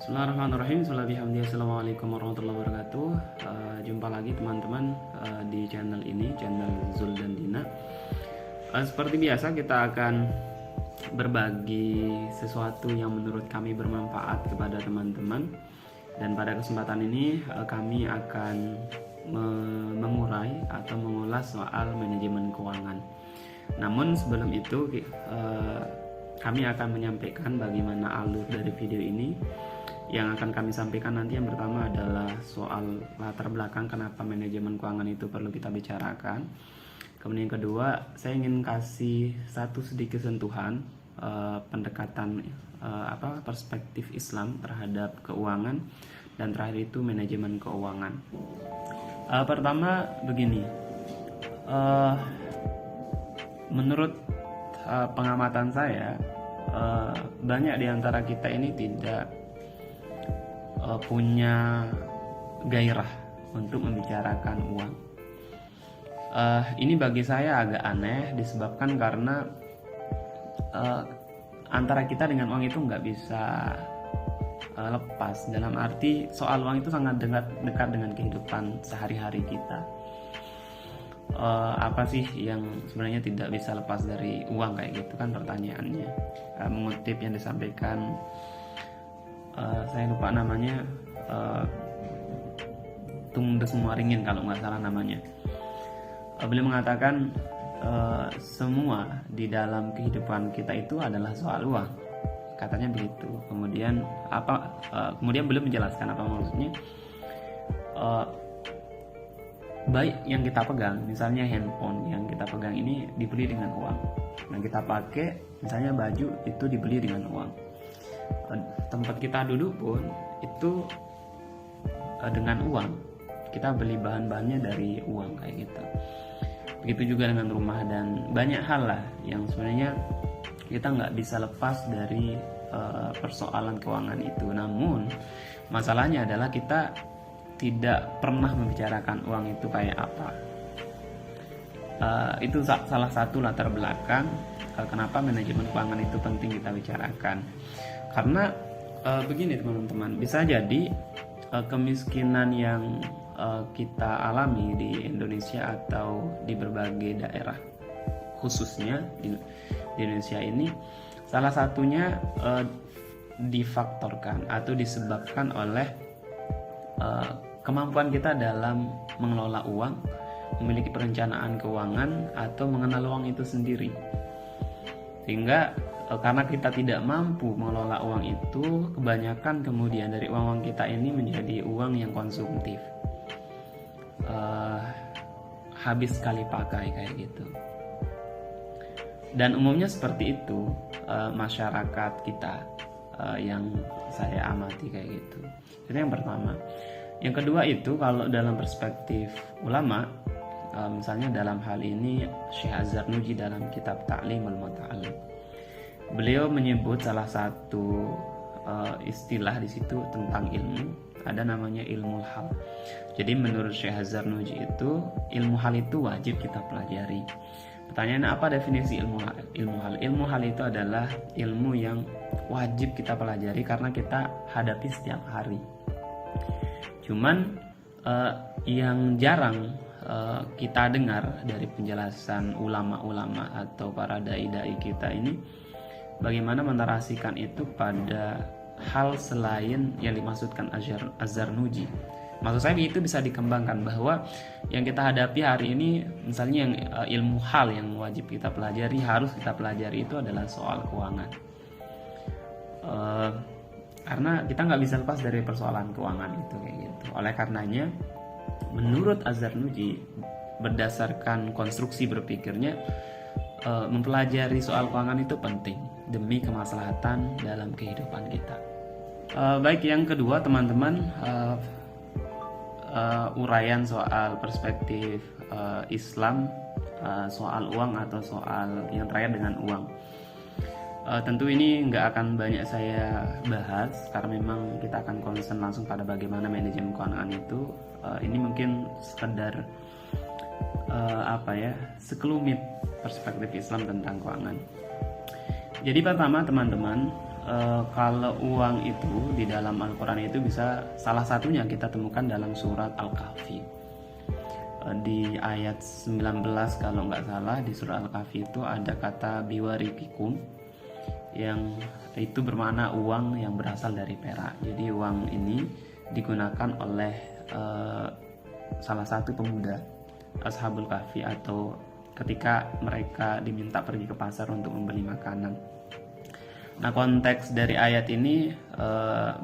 Bismillahirrahmanirrahim. Assalamualaikum warahmatullahi wabarakatuh. Jumpa lagi teman-teman di channel ini, channel Zul dan Dina. Seperti biasa kita akan berbagi sesuatu yang menurut kami bermanfaat kepada teman-teman. Dan pada kesempatan ini kami akan mengurai atau mengulas soal manajemen keuangan. Namun sebelum itu kami akan menyampaikan bagaimana alur dari video ini. Yang akan kami sampaikan nanti yang pertama adalah soal latar belakang kenapa manajemen keuangan itu perlu kita bicarakan. Kemudian yang kedua, saya ingin kasih satu sedikit sentuhan pendekatan perspektif Islam terhadap keuangan, dan terakhir itu manajemen keuangan. Pertama begini, menurut pengamatan saya, banyak di antara kita ini tidak punya gairah untuk membicarakan uang. Ini bagi saya agak aneh, disebabkan karena antara kita dengan uang itu nggak bisa lepas. Dalam arti soal uang itu sangat dekat dengan kehidupan sehari-hari kita. Apa sih yang sebenarnya tidak bisa lepas dari uang, kayak gitu kan pertanyaannya. Mengutip yang disampaikan, saya lupa namanya, Tung Desmuaringin kalau nggak salah namanya. Beliau mengatakan semua di dalam kehidupan kita itu adalah soal uang, katanya begitu. Kemudian kemudian beliau menjelaskan apa maksudnya. Baik yang kita pegang, misalnya handphone yang kita pegang ini dibeli dengan uang. Yang kita pakai, misalnya baju, itu dibeli dengan uang. Tempat kita duduk pun itu dengan uang, kita beli bahan-bahannya dari uang, kayak gitu. Begitu juga dengan rumah dan banyak hal lah yang sebenarnya kita nggak bisa lepas dari persoalan keuangan itu. Namun masalahnya adalah kita tidak pernah membicarakan uang itu kayak apa. Itu salah satu latar belakang kenapa manajemen keuangan itu penting kita bicarakan. Karena begini teman-teman, bisa jadi kemiskinan yang kita alami di Indonesia atau di berbagai daerah, khususnya di Indonesia ini, salah satunya difaktorkan atau disebabkan oleh kemampuan kita dalam mengelola uang, memiliki perencanaan keuangan, atau mengenal uang itu sendiri. Sehingga karena kita tidak mampu mengelola uang itu, kebanyakan kemudian dari uang kita ini menjadi uang yang konsumtif, habis sekali pakai, kayak gitu. Dan umumnya seperti itu masyarakat kita yang saya amati, kayak gitu. Itu yang pertama. Yang kedua itu kalau dalam perspektif ulama, misalnya dalam hal ini Syekh Az-Zarnuji dalam kitab Ta'limul Muta'allim, beliau menyebut salah satu istilah di situ tentang ilmu, ada namanya ilmu hal. Jadi menurut Syekh Az-Zarnuji itu ilmu hal itu wajib kita pelajari. Pertanyaannya, apa definisi ilmu hal? Ilmu hal itu adalah ilmu yang wajib kita pelajari karena kita hadapi setiap hari. Cuman yang jarang kita dengar dari penjelasan ulama-ulama atau para dai-dai kita ini, bagaimana menarasikan itu pada hal selain yang dimaksudkan Az-Zarnuji. Maksud saya itu bisa dikembangkan bahwa yang kita hadapi hari ini, misalnya yang ilmu hal yang wajib kita pelajari, harus kita pelajari, itu adalah soal keuangan. Karena kita nggak bisa lepas dari persoalan keuangan itu, kayak gitu. Oleh karenanya, menurut Az-Zarnuji, berdasarkan konstruksi berpikirnya, mempelajari soal keuangan itu penting demi kemaslahatan dalam kehidupan kita. Baik, yang kedua teman-teman, uraian soal perspektif Islam soal uang atau soal yang terkait dengan uang. Tentu ini nggak akan banyak saya bahas karena memang kita akan concern langsung pada bagaimana manajemen keuangan itu. Ini mungkin sekedar sekelumit perspektif Islam tentang keuangan. Jadi pertama teman-teman, kalau uang itu di dalam Al-Quran itu bisa salah satunya kita temukan dalam surat Al-Kahfi. Di ayat 19 kalau nggak salah, di surat Al-Kahfi itu ada kata biwarikikum, yang itu bermakna uang yang berasal dari perak. Jadi uang ini digunakan oleh salah satu pemuda Ashabul Kahfi, atau ketika mereka diminta pergi ke pasar untuk membeli makanan. Nah, konteks dari ayat ini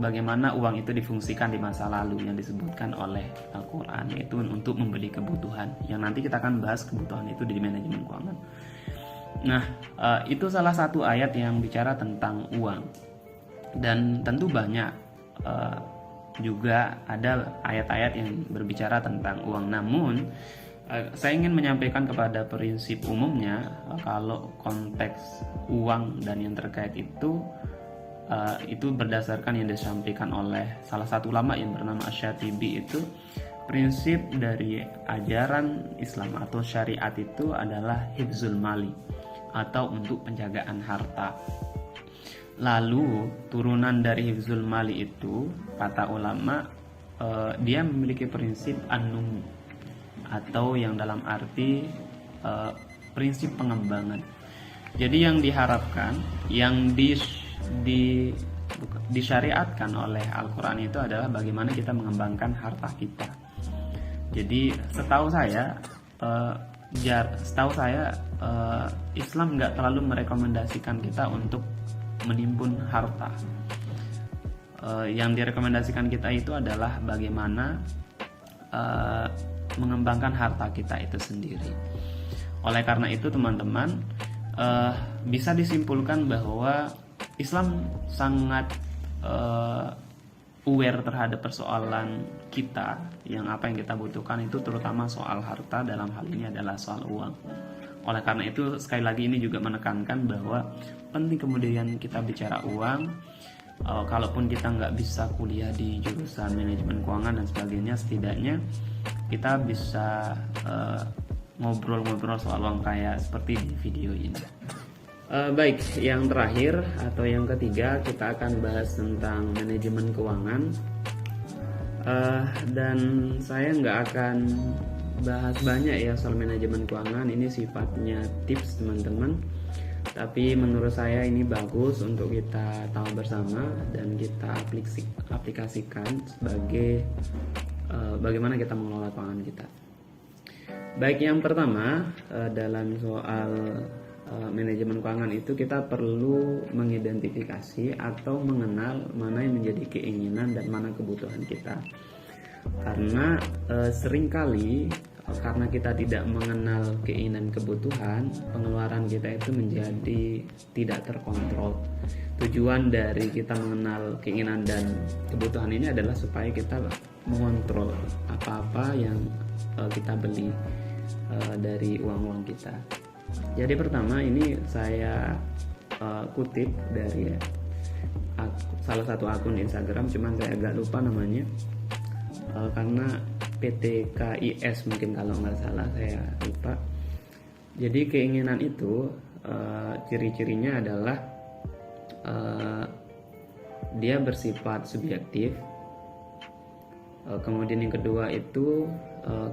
bagaimana uang itu difungsikan di masa lalu yang disebutkan oleh Al-Quran, yaitu untuk membeli kebutuhan, yang nanti kita akan bahas kebutuhan itu di manajemen keuangan. Nah, itu salah satu ayat yang bicara tentang uang, dan tentu banyak juga ada ayat-ayat yang berbicara tentang uang. Namun saya ingin menyampaikan kepada prinsip umumnya, kalau konteks uang dan yang terkait itu berdasarkan yang disampaikan oleh salah satu ulama yang bernama Asy-Syatibi. Itu prinsip dari ajaran Islam atau syariat itu adalah hifzul mali, atau untuk penjagaan harta. Lalu turunan dari hifzul mali itu, kata ulama, dia memiliki prinsip an-numu, atau yang dalam arti prinsip pengembangan. Jadi yang diharapkan, yang disyariatkan oleh Al-Quran itu adalah bagaimana kita mengembangkan harta kita. Jadi setahu saya Islam nggak terlalu merekomendasikan kita untuk menimbun harta. Yang direkomendasikan kita itu adalah bagaimana mengembangkan harta kita itu sendiri. Oleh karena itu teman-teman, bisa disimpulkan bahwa Islam sangat aware terhadap persoalan kita, yang apa yang kita butuhkan itu terutama soal harta, dalam hal ini adalah soal uang. Oleh karena itu sekali lagi ini juga menekankan bahwa penting kemudian kita bicara uang. Kalaupun kita nggak bisa kuliah di jurusan manajemen keuangan dan sebagainya, setidaknya kita bisa ngobrol-ngobrol soal uang kayak seperti di video ini. Baik, yang terakhir atau yang ketiga kita akan bahas tentang manajemen keuangan, dan saya nggak akan bahas banyak ya soal manajemen keuangan. Ini sifatnya tips teman-teman, tapi menurut saya ini bagus untuk kita tahu bersama dan kita aplikasikan sebagai bagaimana kita mengelola keuangan kita. Baik, yang pertama dalam soal manajemen keuangan itu kita perlu mengidentifikasi atau mengenal mana yang menjadi keinginan dan mana kebutuhan kita. Karena seringkali karena kita tidak mengenal keinginan kebutuhan, pengeluaran kita itu menjadi tidak terkontrol. Tujuan dari kita mengenal keinginan dan kebutuhan ini adalah supaya kita mengontrol apa-apa yang kita beli dari uang-uang kita. Jadi pertama ini saya kutip dari salah satu akun Instagram, cuman saya agak lupa namanya, karena PTKIS mungkin kalau nggak salah, saya lupa. Jadi keinginan itu ciri-cirinya adalah dia bersifat subjektif. Kemudian yang kedua itu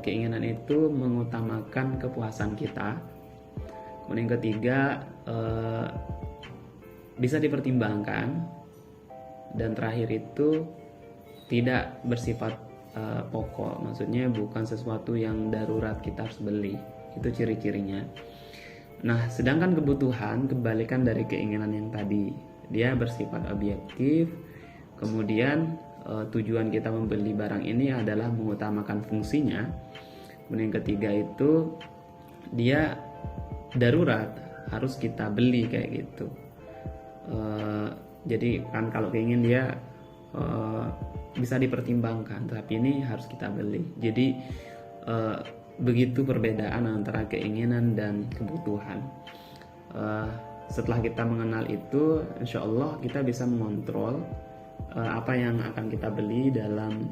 keinginan itu mengutamakan kepuasan kita. Kemudian yang ketiga bisa dipertimbangkan, dan terakhir itu tidak bersifat pokok, maksudnya bukan sesuatu yang darurat kita harus beli. Itu ciri-cirinya. Nah, sedangkan kebutuhan kebalikan dari keinginan yang tadi, dia bersifat objektif. Kemudian tujuan kita membeli barang ini adalah mengutamakan fungsinya. Kemudian yang ketiga itu dia darurat, harus kita beli kayak gitu. Jadi kan kalau keingin dia bisa dipertimbangkan, tapi ini harus kita beli. Jadi begitu perbedaan antara keinginan dan kebutuhan. Setelah kita mengenal itu, insya Allah kita bisa mengontrol apa yang akan kita beli dalam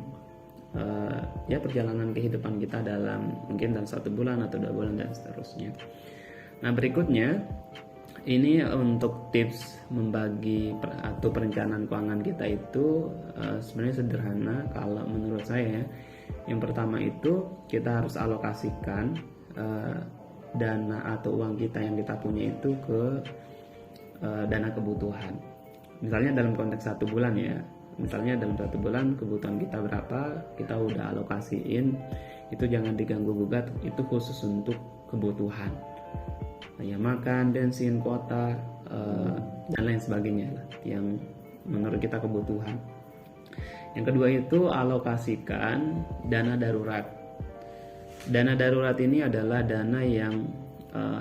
perjalanan kehidupan kita, dalam mungkin dalam 1 bulan atau 2 bulan dan seterusnya. Nah, berikutnya Ini untuk tips membagi atau perencanaan keuangan kita itu sebenarnya sederhana kalau menurut saya. Yang pertama itu kita harus alokasikan dana atau uang kita yang kita punya itu ke dana kebutuhan. Misalnya dalam konteks 1 bulan ya, misalnya dalam 1 bulan kebutuhan kita berapa, kita udah alokasiin, itu jangan diganggu gugat, itu khusus untuk kebutuhan. Ya, makan, bensin, kuota, dan lain sebagainya lah, yang menurut kita kebutuhan. Yang kedua itu alokasikan dana darurat. Dana darurat ini adalah dana yang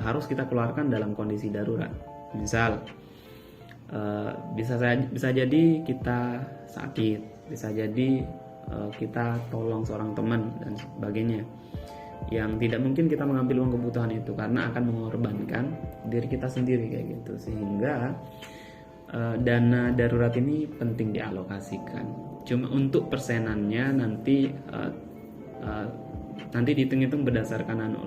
harus kita keluarkan dalam kondisi darurat. Misal bisa jadi kita sakit, bisa jadi kita tolong seorang teman dan sebagainya, yang tidak mungkin kita mengambil uang kebutuhan itu karena akan mengorbankan diri kita sendiri kayak gitu. Sehingga dana darurat ini penting dialokasikan. Cuma untuk persenannya nanti dihitung-hitung berdasarkan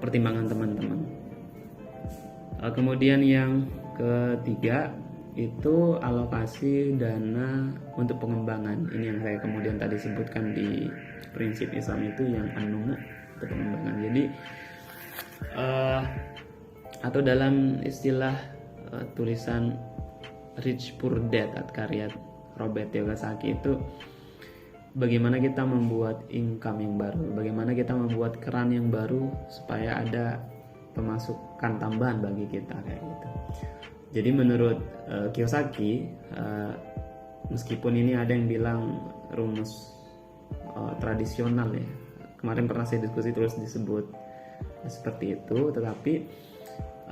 pertimbangan teman-teman. Kemudian yang ketiga itu alokasi dana untuk pengembangan. Ini yang saya kemudian tadi sebutkan di prinsip Islam itu yang an-numu, untuk pengembangan. Jadi atau dalam istilah tulisan Rich Poor Dad karya Robert Kiyosaki itu, bagaimana kita membuat income yang baru, bagaimana kita membuat keran yang baru supaya ada pemasukan tambahan bagi kita kayak gitu. Jadi menurut Kiyosaki, meskipun ini ada yang bilang rumus tradisional ya, kemarin pernah saya diskusi terus disebut seperti itu, tetapi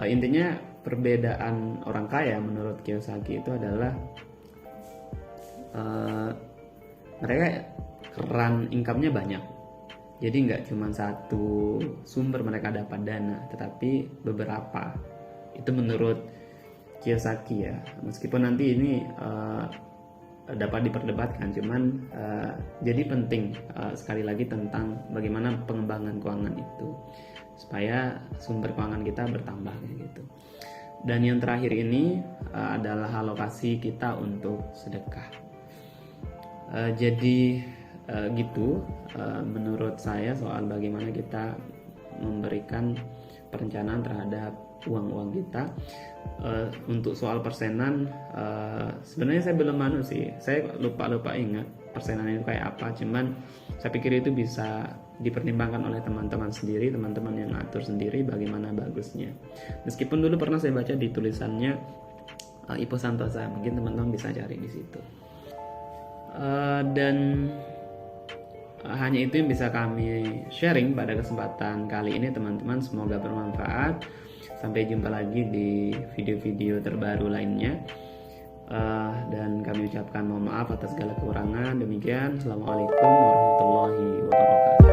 intinya perbedaan orang kaya menurut Kiyosaki itu adalah mereka keran income-nya banyak. Jadi nggak cuma satu sumber mereka dapat dana, tetapi beberapa. Itu menurut Kiyosaki ya. Meskipun nanti ini dapat diperdebatkan, cuman jadi penting sekali lagi tentang bagaimana pengembangan keuangan itu supaya sumber keuangan kita bertambah gitu. Dan yang terakhir ini adalah alokasi kita untuk sedekah. Jadi gitu menurut saya soal bagaimana kita memberikan perencanaan terhadap uang-uang kita. Untuk soal persenan, sebenarnya saya belum saya lupa ingat persenan itu kayak apa, cuman saya pikir itu bisa dipertimbangkan oleh teman-teman sendiri, teman-teman yang ngatur sendiri bagaimana bagusnya. Meskipun dulu pernah saya baca di tulisannya Ipo Santosa, mungkin teman-teman bisa cari di situ. Dan hanya itu yang bisa kami sharing pada kesempatan kali ini teman-teman, semoga bermanfaat. Sampai jumpa lagi di video-video terbaru lainnya, dan kami ucapkan mohon maaf atas segala kekurangan. Demikian, assalamualaikum warahmatullahi wabarakatuh.